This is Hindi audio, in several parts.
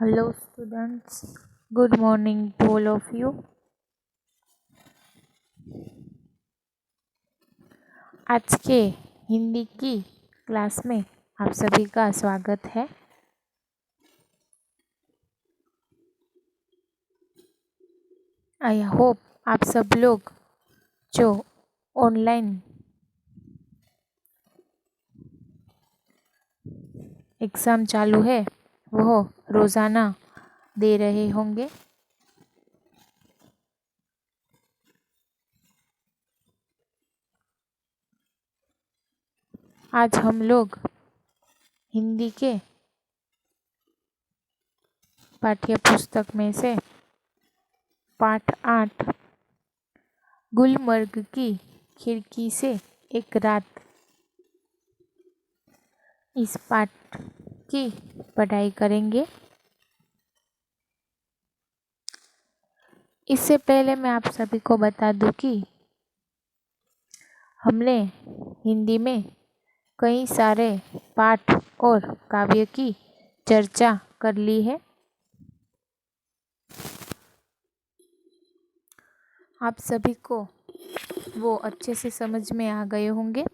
Hello students, good morning to all of you. आज के हिंदी की क्लास में आप सभी का स्वागत है। आई होप आप सब लोग जो ऑनलाइन एग्ज़ाम चालू है वह रोज़ाना दे रहे होंगे। आज हम लोग हिंदी के पाठ्य पुस्तक में से पाठ 8 गुलमर्ग की खिड़की से एक रात, इस पाठ की पढ़ाई करेंगे। इससे पहले मैं आप सभी को बता दूं कि हमने हिंदी में कई सारे पाठ और काव्य की चर्चा कर ली है। आप सभी को वो अच्छे से समझ में आ गए होंगे।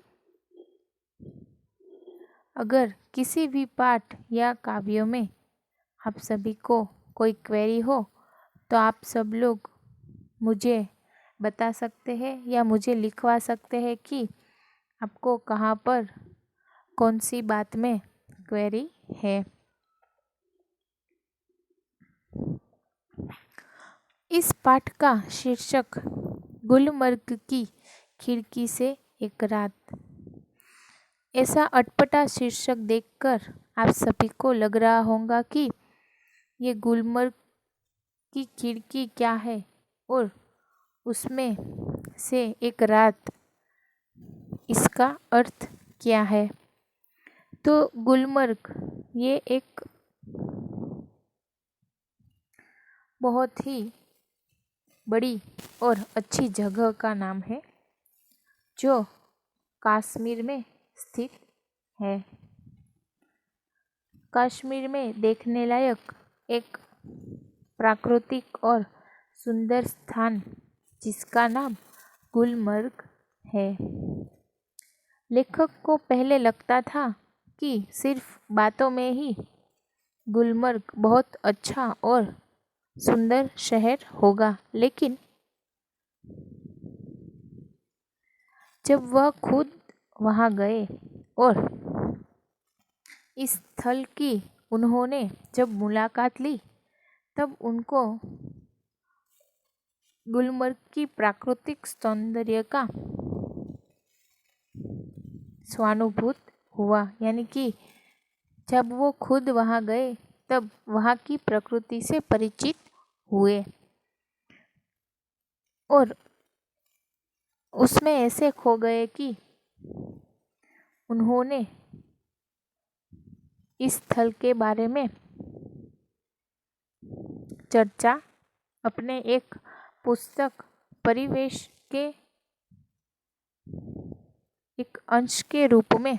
अगर किसी भी पाठ या काव्य में आप सभी को कोई क्वेरी हो तो आप सब लोग मुझे बता सकते हैं या मुझे लिखवा सकते हैं कि आपको कहाँ पर कौन सी बात में क्वेरी है। इस पाठ का शीर्षक गुलमर्ग की खिड़की से एक रात। ऐसा अटपटा शीर्षक देखकर आप सभी को लग रहा होगा कि ये गुलमर्ग की खिड़की क्या है और उसमें से एक रात, इसका अर्थ क्या है। तो गुलमर्ग ये एक बहुत ही बड़ी और अच्छी जगह का नाम है जो कश्मीर में स्थित है। कश्मीर में देखने लायक एक प्राकृतिक और सुंदर स्थान जिसका नाम गुलमर्ग है। लेखक को पहले लगता था कि सिर्फ बातों में ही गुलमर्ग बहुत अच्छा और सुंदर शहर होगा, लेकिन जब वह खुद वहां गए और इस स्थल की उन्होंने जब मुलाकात ली तब उनको गुलमर्ग की प्राकृतिक सौंदर्य का स्वानुभूत हुआ। यानी कि जब वो खुद वहां गए तब वहां की प्रकृति से परिचित हुए और उसमें ऐसे खो गए कि उन्होंने इस स्थल के बारे में चर्चा अपने एक पुस्तक परिवेश के एक अंश के रूप में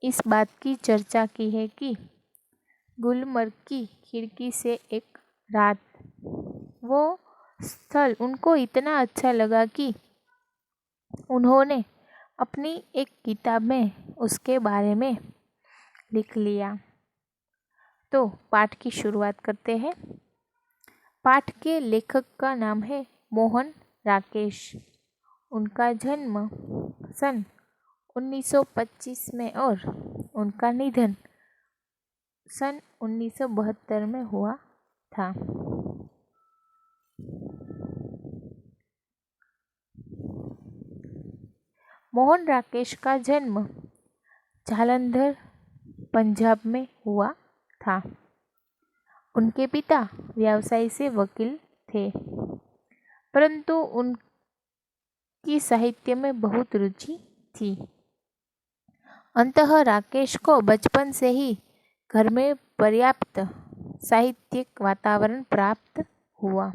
इस बात की चर्चा की है कि गुलमर्ग की खिड़की से एक रात, वो स्थल उनको इतना अच्छा लगा कि उन्होंने अपनी एक किताब में उसके बारे में लिख लिया। तो पाठ की शुरुआत करते हैं। पाठ के लेखक का नाम है मोहन राकेश। उनका जन्म सन 1925 में और उनका निधन सन 1972 में हुआ था। मोहन राकेश का जन्म जालंधर पंजाब में हुआ था। उनके पिता व्यवसाय से वकील थे, परंतु उनकी साहित्य में बहुत रुचि थी। अंततः राकेश को बचपन से ही घर में पर्याप्त साहित्यिक वातावरण प्राप्त हुआ।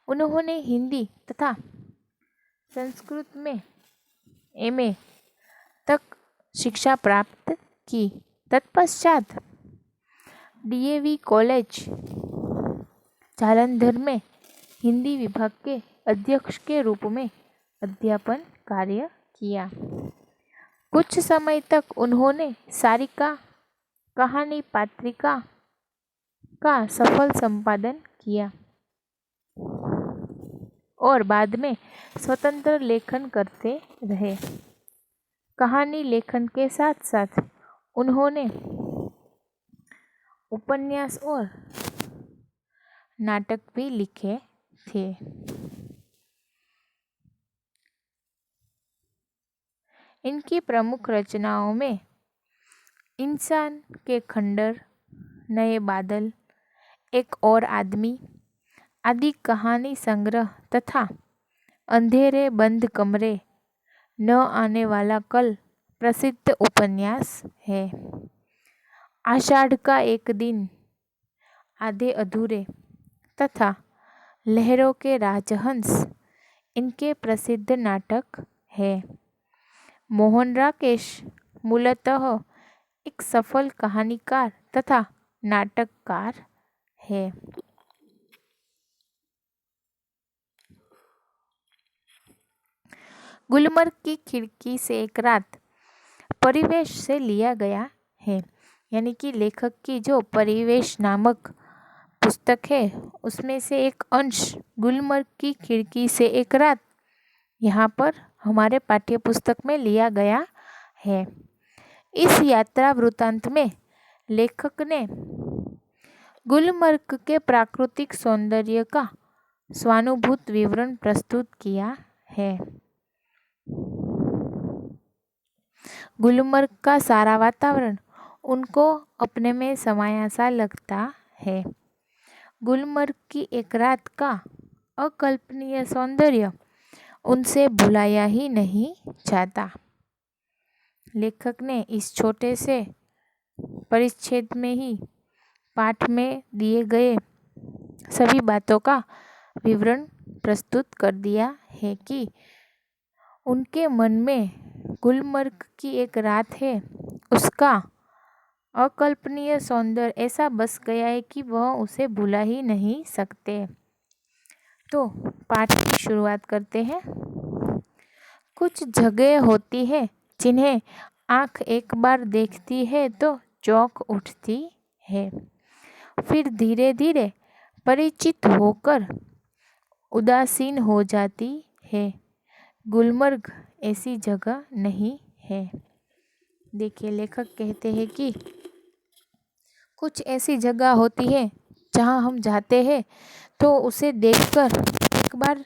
उन्होंने हिंदी तथा संस्कृत में एमए तक शिक्षा प्राप्त की। तत्पश्चात डीएवी कॉलेज जालंधर में हिंदी विभाग के अध्यक्ष के रूप में अध्यापन कार्य किया। कुछ समय तक उन्होंने सारिका कहानी पत्रिका का सफल संपादन किया और बाद में स्वतंत्र लेखन करते रहे। कहानी लेखन के साथ साथ उन्होंने उपन्यास और नाटक भी लिखे थे। इनकी प्रमुख रचनाओं में इंसान के खंडर, नए बादल, एक और आदमी आदि कहानी संग्रह तथा अंधेरे बंद कमरे, न आने वाला कल प्रसिद्ध उपन्यास है। आषाढ़ का एक दिन, आधे अधूरे तथा लहरों के राजहंस इनके प्रसिद्ध नाटक है। मोहन राकेश मूलतः एक सफल कहानीकार तथा नाटककार है। गुलमर्ग की खिड़की से एक रात परिवेश से लिया गया है, यानी कि लेखक की जो परिवेश नामक पुस्तक है उसमें से एक अंश गुलमर्ग की खिड़की से एक रात यहाँ पर हमारे पाठ्य पुस्तक में लिया गया है। इस यात्रा वृत्तांत में लेखक ने गुलमर्ग के प्राकृतिक सौंदर्य का स्वानुभूत विवरण प्रस्तुत किया है। गुलमर्ग का सारा वातावरण उनको अपने में समाया सा लगता है। गुलमर्ग की एक रात का अकल्पनीय सौंदर्य उनसे भुलाया ही नहीं जाता। लेखक ने इस छोटे से परिच्छेद में ही पाठ में दिए गए सभी बातों का विवरण प्रस्तुत कर दिया है कि उनके मन में गुलमर्ग की एक रात है, उसका अकल्पनीय सौंदर्य ऐसा बस गया है कि वह उसे भुला ही नहीं सकते। तो पाठ की शुरुआत करते हैं। कुछ जगह होती है जिन्हें आँख एक बार देखती है तो चौंक उठती है, फिर धीरे धीरे परिचित होकर उदासीन हो जाती है। गुलमर्ग ऐसी जगह नहीं है। देखिए, लेखक कहते हैं कि कुछ ऐसी जगह होती है जहाँ हम जाते हैं तो उसे देखकर एक बार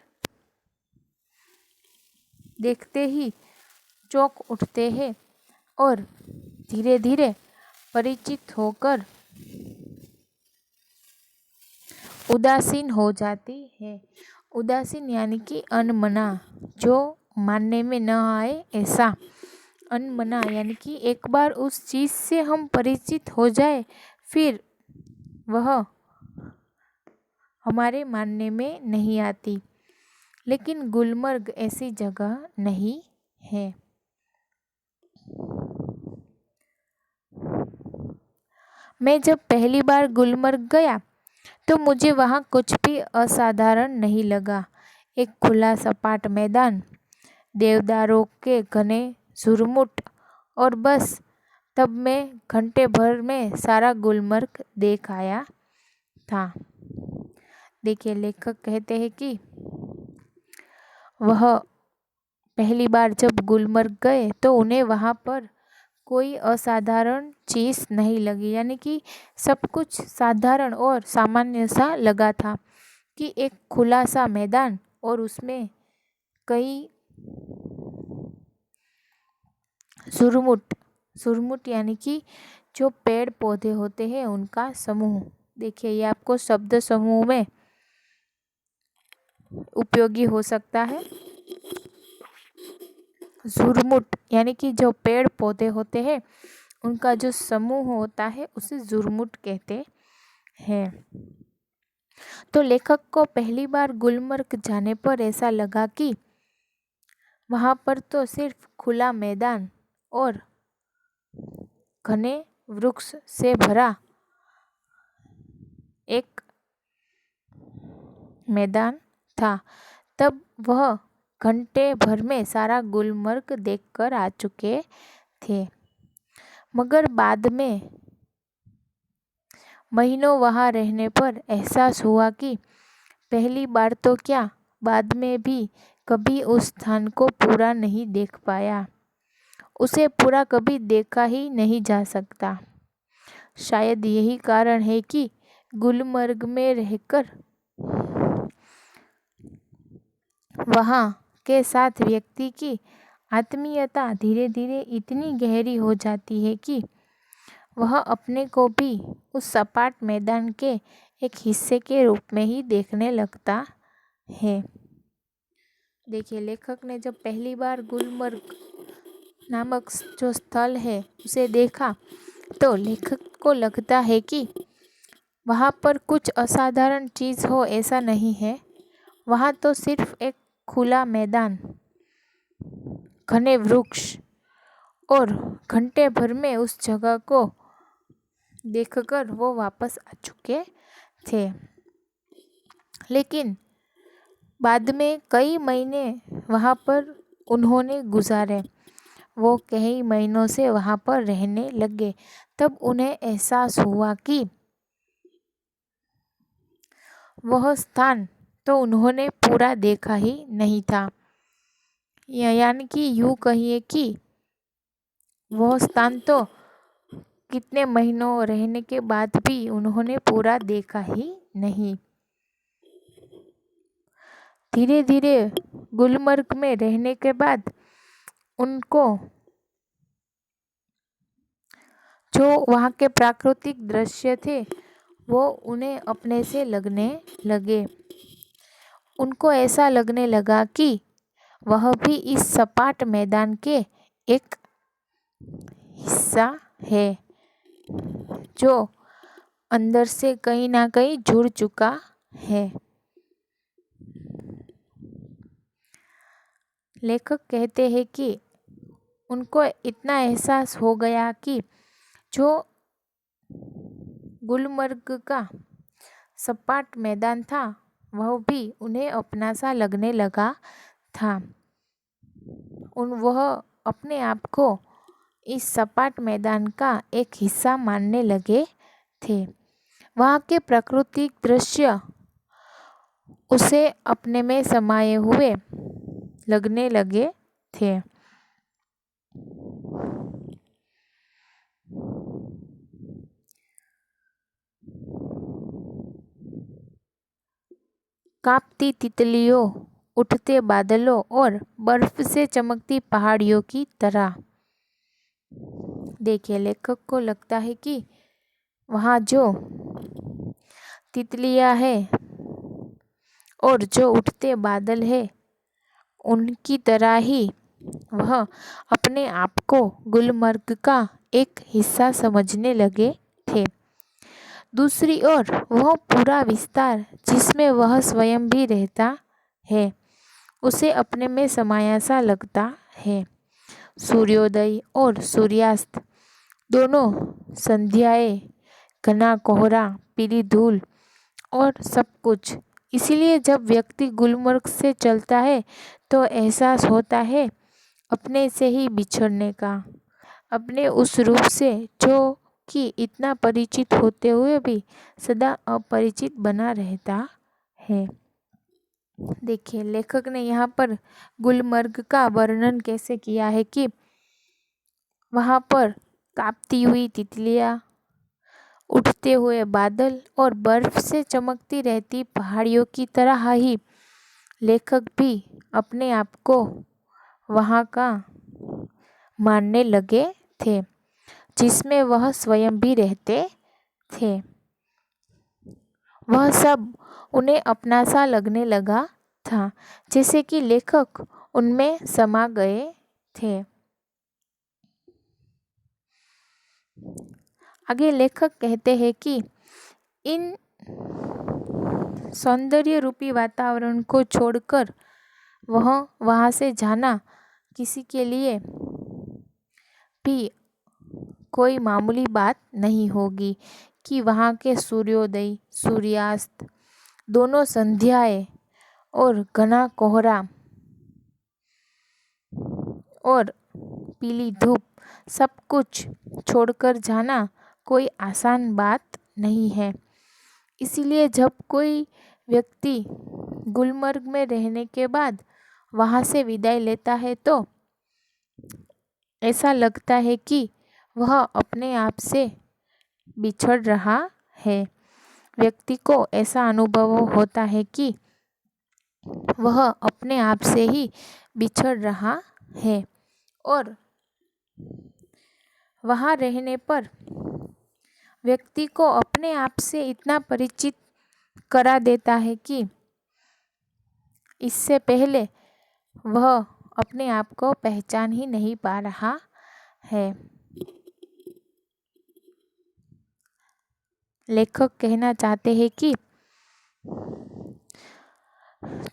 देखते ही चौंक उठते हैं और धीरे धीरे परिचित होकर उदासीन हो जाती है। उदासीन यानी कि अनमना, जो मानने में न आए ऐसा। अनमना यानी कि एक बार उस चीज़ से हम परिचित हो जाए फिर वह हमारे मानने में नहीं आती। लेकिन गुलमर्ग ऐसी जगह नहीं है। मैं जब पहली बार गुलमर्ग गया तो मुझे वहाँ कुछ भी असाधारण नहीं लगा। एक खुला सपाट मैदान, देवदारों के घने झुरमुट और बस तब मैं घंटे भर में सारा गुलमर्ग देख आया था। देखिए, लेखक कहते हैं कि वह पहली बार जब गुलमर्ग गए तो उन्हें वहाँ पर कोई असाधारण चीज़ नहीं लगी, यानी कि सब कुछ साधारण और सामान्य सा लगा था कि एक खुला सा मैदान और उसमें कई झुरमुट यानी कि जो पेड़ पौधे होते हैं उनका समूह। देखिए, ये आपको शब्द समूह में उपयोगी हो सकता है। झुरमुट यानी कि जो पेड़ पौधे होते हैं उनका जो समूह होता है उसे झुरमुट कहते हैं। तो लेखक को पहली बार गुलमर्ग जाने पर ऐसा लगा कि वहाँ पर तो सिर्फ खुला मैदान और घने वृक्ष से भरा एक मैदान था। तब वह घंटे भर में सारा गुलमर्ग देखकर आ चुके थे, मगर बाद में महीनों वहाँ रहने पर एहसास हुआ कि पहली बार तो क्या, बाद में भी कभी उस स्थान को पूरा नहीं देख पाया। उसे पूरा कभी देखा ही नहीं जा सकता। शायद यही कारण है कि गुलमर्ग में रहकर वहाँ के साथ व्यक्ति की आत्मीयता धीरे धीरे इतनी गहरी हो जाती है कि वह अपने को भी उस सपाट मैदान के एक हिस्से के रूप में ही देखने लगता है। देखिए, लेखक ने जब पहली बार गुलमर्ग नामक जो स्थल है उसे देखा तो लेखक को लगता है कि वहाँ पर कुछ असाधारण चीज़ हो ऐसा नहीं है। वहाँ तो सिर्फ एक खुला मैदान, घने वृक्ष और घंटे भर में उस जगह को देखकर वो वापस आ चुके थे। लेकिन बाद में कई महीने वहाँ पर उन्होंने गुजारे। वो कई महीनों से वहाँ पर रहने लगे। तब उन्हें एहसास हुआ कि वह स्थान तो उन्होंने पूरा देखा ही नहीं था। यानी कि यूँ कहिए कि वह स्थान तो कितने महीनों रहने के बाद भी उन्होंने पूरा देखा ही नहीं। धीरे धीरे गुलमर्ग में रहने के बाद उनको जो वहाँ के प्राकृतिक दृश्य थे वो उन्हें अपने से लगने लगे। उनको ऐसा लगने लगा कि वह भी इस सपाट मैदान के एक हिस्सा है जो अंदर से कहीं ना कहीं जुड़ चुका है। लेखक कहते हैं कि उनको इतना एहसास हो गया कि जो गुलमर्ग का सपाट मैदान था वह भी उन्हें अपना सा लगने लगा था। वह अपने आप को इस सपाट मैदान का एक हिस्सा मानने लगे थे। वहाँ के प्राकृतिक दृश्य उसे अपने में समाये हुए लगने लगे थे। कांपती तितलियों, उठते बादलों और बर्फ से चमकती पहाड़ियों की तरह। देखिए, लेखक को लगता है कि वहाँ जो तितलियाँ हैं और जो उठते बादल है उनकी तरह ही वह अपने आप को गुलमर्ग का एक हिस्सा समझने लगे थे। दूसरी ओर वह पूरा विस्तार जिसमें वह स्वयं भी रहता है उसे अपने में समाया सा लगता है। सूर्योदय और सूर्यास्त दोनों संध्याएं, घना कोहरा, पीली धूल और सब कुछ। इसीलिए जब व्यक्ति गुलमर्ग से चलता है तो एहसास होता है अपने से ही बिछड़ने का, अपने उस रूप से जो कि इतना परिचित होते हुए भी सदा अपरिचित बना रहता है। देखिए, लेखक ने यहाँ पर गुलमर्ग का वर्णन कैसे किया है कि वहाँ पर कांपती हुई तितलियाँ, उठते हुए बादल और बर्फ से चमकती रहती पहाड़ियों की तरह ही लेखक भी अपने आप को वहाँ का मानने लगे थे जिसमें वह स्वयं भी रहते थे। वह सब उन्हें अपना सा लगने लगा था, जैसे कि लेखक उनमें समा गए थे। आगे लेखक कहते हैं कि इन सौंदर्य रूपी वातावरण को छोड़कर वहाँ से जाना किसी के लिए भी कोई मामूली बात नहीं होगी, कि वहाँ के सूर्योदय, सूर्यास्त, दोनों संध्याएं और घना कोहरा और पीली धूप, सब कुछ छोड़कर जाना कोई आसान बात नहीं है। इसीलिए जब कोई व्यक्ति गुलमर्ग में रहने के बाद वहाँ से विदाई लेता है तो ऐसा लगता है कि वह अपने आप से बिछड़ रहा है। व्यक्ति को ऐसा अनुभव होता है कि वह अपने आप से ही बिछड़ रहा है और वहाँ रहने पर व्यक्ति को अपने आप से इतना परिचित करा देता है कि इससे पहले वह अपने आप को पहचान ही नहीं पा रहा है। लेखक कहना चाहते हैं कि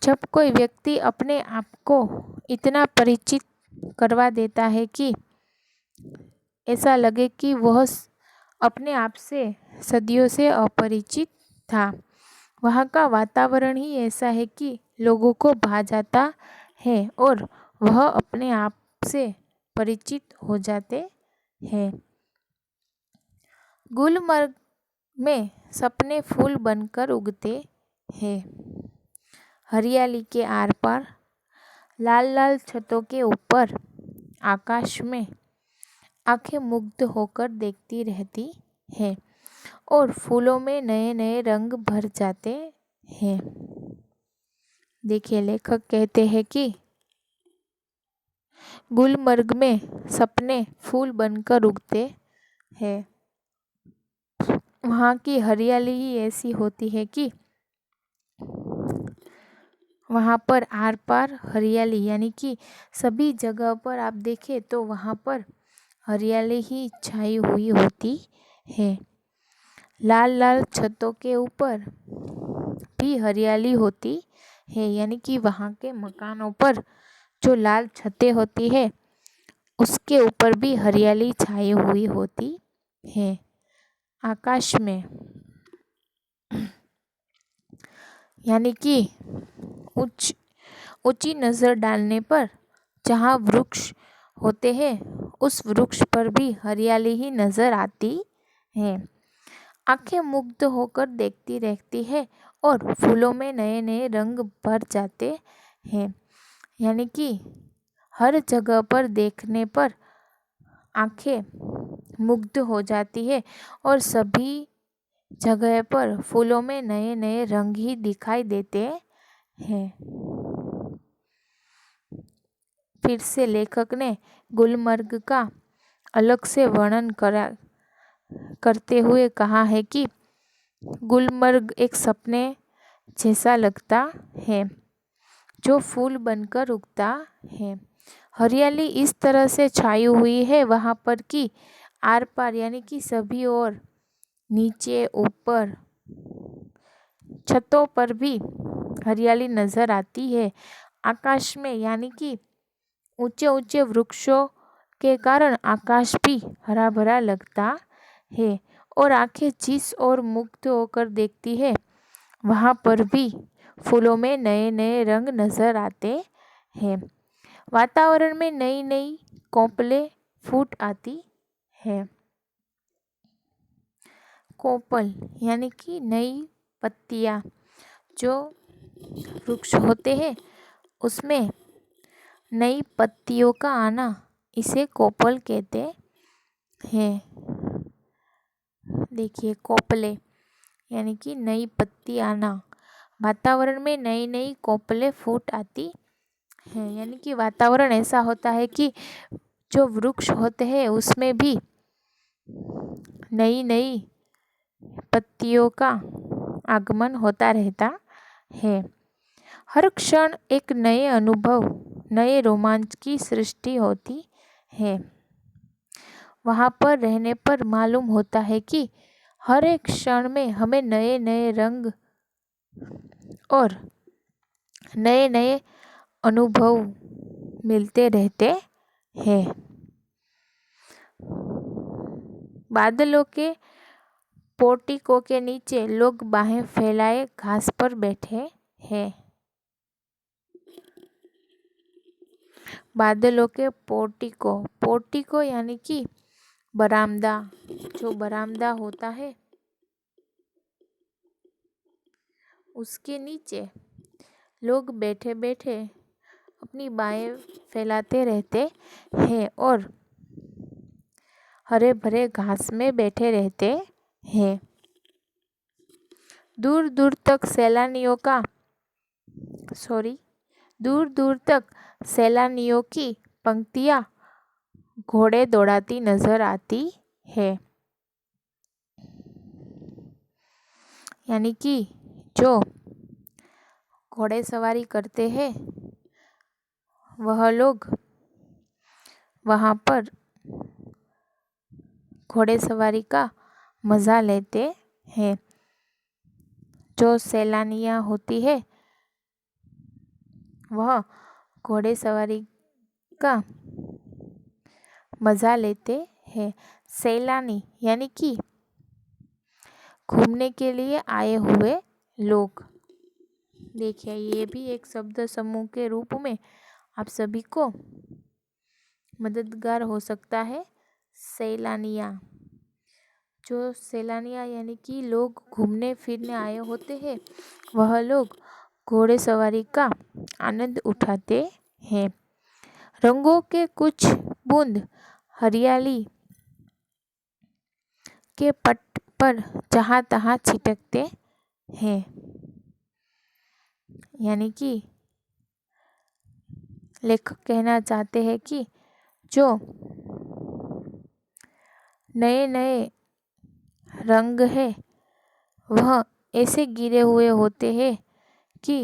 जब कोई व्यक्ति अपने आप को इतना परिचित करवा देता है कि ऐसा लगे कि वह अपने आप से सदियों से अपरिचित था। वहाँ का वातावरण ही ऐसा है कि लोगों को भा जाता है और वह अपने आप से परिचित हो जाते हैं। गुलमर्ग में सपने फूल बनकर उगते हैं। हरियाली के आर पार, लाल लाल छतों के ऊपर, आकाश में आंखें मुग्ध होकर देखती रहती है और फूलों में नए नए रंग भर जाते हैं। देखिए, लेखक कहते हैं कि गुलमर्ग में सपने फूल बनकर उगते हैं। वहाँ की हरियाली ही ऐसी होती है कि वहाँ पर आर पार हरियाली, यानी कि सभी जगह पर आप देखें तो वहाँ पर हरियाली ही छाई हुई होती है। लाल लाल छतों के ऊपर भी हरियाली होती है, यानी कि वहाँ के मकानों पर जो लाल छतें होती है उसके ऊपर भी हरियाली छाई हुई होती है। आकाश में, यानी कि ऊंची नज़र डालने पर जहाँ वृक्ष होते हैं उस वृक्ष पर भी हरियाली ही नज़र आती है। आंखें मुग्ध होकर देखती रहती है और फूलों में नए नए रंग भर जाते हैं, यानी कि हर जगह पर देखने पर आंखें मुग्ध हो जाती है और सभी जगह पर फूलों में नए नए रंग ही दिखाई देते हैं। फिर से लेखक ने गुलमर्ग का अलग से वर्णन करते हुए कहा है कि गुलमर्ग एक सपने जैसा लगता है जो फूल बनकर उगता है। हरियाली इस तरह से छाई हुई है वहाँ पर कि आर पार, यानी कि सभी ओर, नीचे ऊपर छतों पर भी हरियाली नज़र आती है। आकाश में, यानी कि ऊंचे ऊंचे वृक्षों के कारण आकाश भी हरा भरा लगता है और आंखें जिस ओर मुग्ध होकर देखती है वहाँ पर भी फूलों में नए नए रंग नज़र आते हैं। वातावरण में नई नई कोपलें फूट आती है। कोपल, यानी कि नई पत्तियाँ, जो वृक्ष होते हैं उसमें नई पत्तियों का आना, इसे कोपल कहते हैं। देखिए, कोपले यानी कि नई पत्ती आना। वातावरण में नई नई कोपलें फूट आती हैं, यानी कि वातावरण ऐसा होता है कि जो वृक्ष होते हैं उसमें भी नई नई पत्तियों का आगमन होता रहता है। हर क्षण एक नए अनुभव, नए रोमांच की सृष्टि होती है। वहाँ पर रहने पर मालूम होता है कि हर एक क्षण में हमें नए नए रंग और नए नए अनुभव मिलते रहते हैं। बादलों के पोर्टिको के नीचे लोग बाहें फैलाए घास पर बैठे हैं। बादलों के पोर्टिको, पोर्टिको यानी कि बरामदा, जो बरामदा होता है उसके नीचे लोग बैठे बैठे अपनी बाहें फैलाते रहते हैं और हरे भरे घास में बैठे रहते हैं। दूर दूर तक सैलानियों की पंक्तियां घोड़े दौड़ाती नजर आती है। यानी कि जो घोड़े सवारी करते हैं वह लोग वहाँ पर घोड़े सवारी का मज़ा लेते हैं। जो सैलानियाँ होती है वह घोड़े सवारी का मज़ा लेते हैं। सैलानी यानी कि घूमने के लिए आए हुए लोग। देखिए, ये भी एक शब्द समूह के रूप में आप सभी को मददगार हो सकता है। सैलानियाँ, जो सैलानियाँ यानी कि लोग घूमने फिरने आए होते हैं वह लोग घोड़े सवारी का आनंद उठाते हैं। रंगों के कुछ बूंद हरियाली के पट पर जहाँ तहाँ छिटकते हैं। यानी कि लेखक कहना चाहते हैं कि जो नए नए रंग है वह ऐसे गिरे हुए होते हैं कि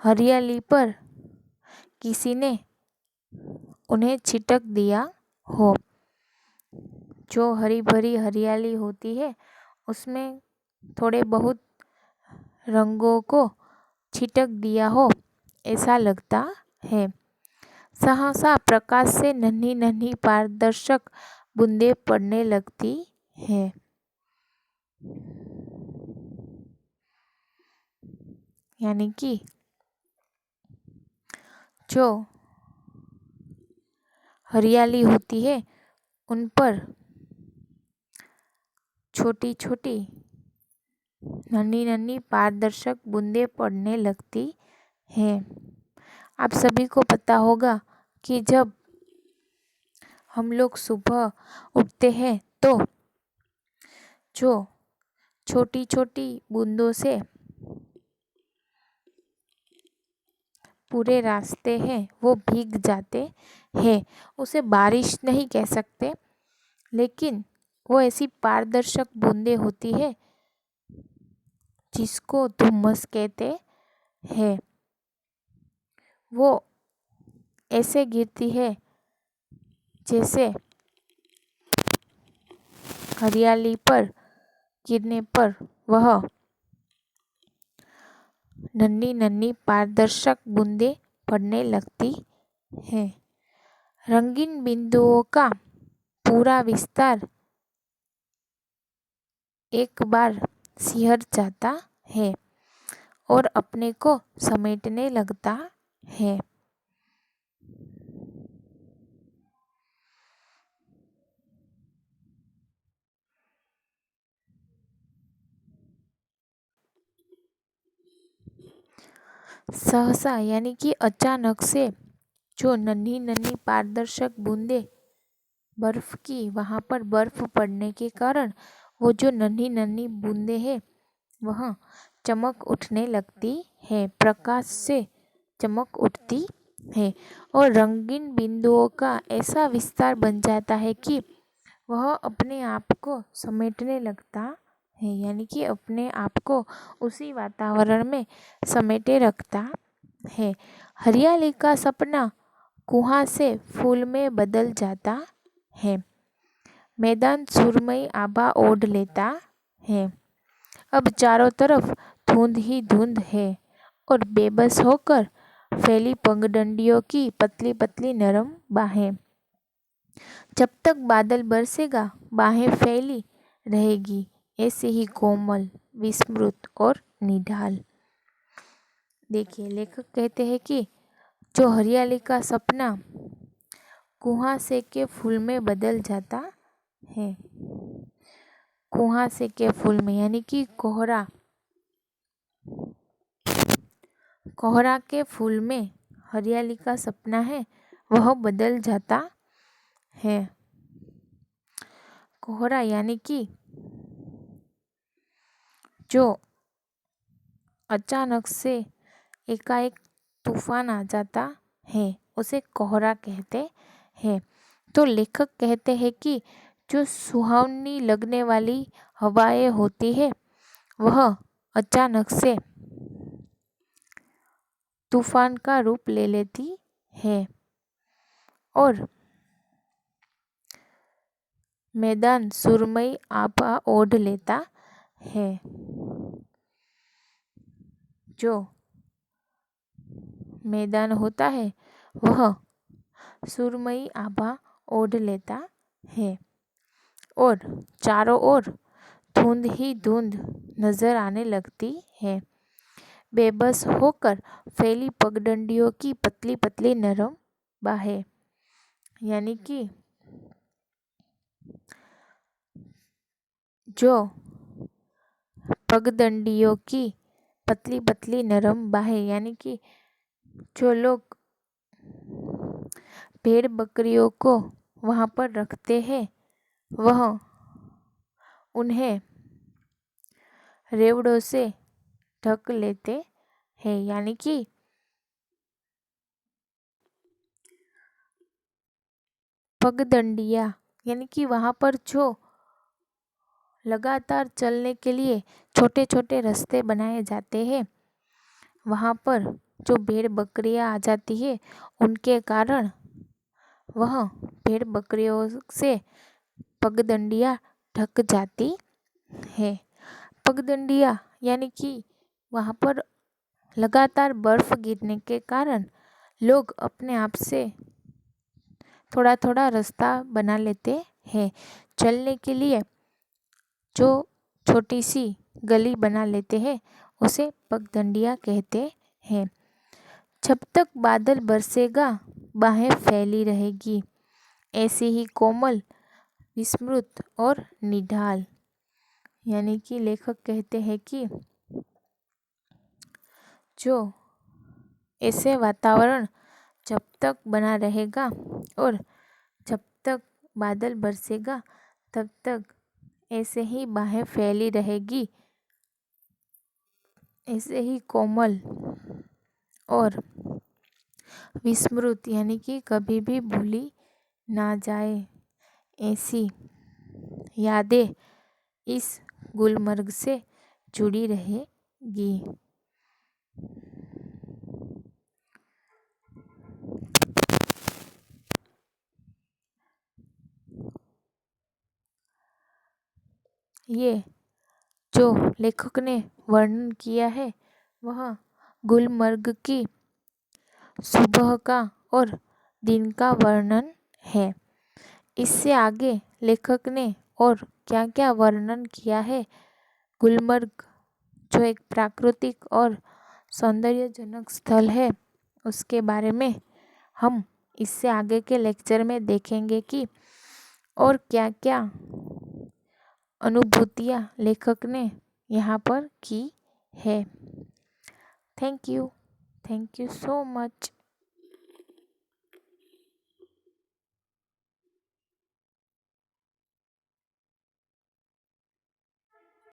हरियाली पर किसी ने उन्हें छिटक दिया हो। जो हरी भरी हरियाली होती है उसमें थोड़े बहुत रंगों को छिटक दिया हो ऐसा लगता है। सहसा प्रकाश से नन्ही नन्ही पारदर्शक बूंदें पड़ने लगती है। यानी कि जो हरियाली होती है उन पर छोटी छोटी नन्ही नन्ही पारदर्शक बूंदें पड़ने लगती हैं। आप सभी को पता होगा कि जब हम लोग सुबह उठते हैं तो जो छोटी छोटी बूंदों से पूरे रास्ते हैं वो भीग जाते हैं। उसे बारिश नहीं कह सकते, लेकिन वो ऐसी पारदर्शक बूंदें होती है जिसको धुम्मस कहते हैं। वो ऐसे गिरती है जैसे हरियाली पर गिरने पर वह नन्ही नन्ही पारदर्शक बूंदें पड़ने लगती हैं। रंगीन बिंदुओं का पूरा विस्तार एक बार सिहर जाता है और अपने को समेटने लगता है। सहसा यानी कि अचानक से जो नन्ही नन्ही पारदर्शक बूंदें बर्फ की, वहाँ पर बर्फ पड़ने के कारण वो जो नन्ही नन्ही बूंदें हैं वह चमक उठने लगती है, प्रकाश से चमक उठती है और रंगीन बिंदुओं का ऐसा विस्तार बन जाता है कि वह अपने आप को समेटने लगता है। यानी कि अपने आप को उसी वातावरण में समेटे रखता है। हरियाली का सपना कुआं से फूल में बदल जाता है। मैदान सुरमई आभा ओढ़ लेता है। अब चारों तरफ धुंध ही धुंध है और बेबस होकर फैली पगडंडियों की पतली पतली नरम बाहें। जब तक बादल बरसेगा बाहें फैली रहेगी। ऐसे ही कोमल, विस्मृत और निढाल। देखिए, लेखक कहते हैं कि जो हरियाली का सपना कुहासे के फूल में बदल जाता है। कुहासे के फूल में यानी कि कोहरा, कोहरा के फूल में हरियाली का सपना है वह बदल जाता है। कोहरा यानी कि जो अचानक से एकाएक तूफान आ जाता है उसे कोहरा कहते हैं। तो लेखक कहते हैं कि जो सुहावनी लगने वाली हवाएं होती है वह अचानक से तूफान का रूप ले लेती है और मैदान सुरमई आभा ओढ़ लेता है। जो मैदान होता है वह सुरमई आभा ओढ़ लेता है और चारों ओर धुंध ही धुंध नजर आने लगती है। बेबस होकर फैली पगडंडियों की पतली पतली नरम बाहें, यानी कि जो पगडंडियों की पतली पतली नरम बाहें, यानी कि जो लोग भेड़ बकरियों को वहाँ पर रखते हैं वह उन्हें रेवड़ों से ढक लेते हैं, यानी कि पगडंडियाँ, यानी कि वहाँ पर जो लगातार चलने के लिए छोटे छोटे रास्ते बनाए जाते हैं वहाँ पर जो भेड़ बकरियाँ आ जाती है उनके कारण वह भेड़ बकरियों से पगडंडियाँ ढक जाती है। पगडंडियाँ यानी कि वहाँ पर लगातार बर्फ गिरने के कारण लोग अपने आप से थोड़ा थोड़ा रास्ता बना लेते हैं चलने के लिए। जो छोटी सी गली बना लेते हैं उसे पगडंडियाँ कहते हैं। जब तक बादल बरसेगा बाहें फैली रहेगी, ऐसे ही कोमल, विस्मृत और निढाल। यानी कि लेखक कहते हैं कि जो ऐसे वातावरण जब तक बना रहेगा और जब तक बादल बरसेगा तब तक ऐसे ही बाहें फैली रहेगी, ऐसे ही कोमल और विस्मृत यानी कि कभी भी भूली ना जाए ऐसी यादें इस गुलमर्ग से जुड़ी रहेगी। ये जो लेखक ने वर्णन किया है वह गुलमर्ग की सुबह का और दिन का वर्णन है। इससे आगे लेखक ने और क्या क्या वर्णन किया है गुलमर्ग जो एक प्राकृतिक और सौंदर्यजनक स्थल है उसके बारे में हम इससे आगे के लेक्चर में देखेंगे कि और क्या क्या अनुभूतियाँ लेखक ने यहाँ पर की है। Thank you so much.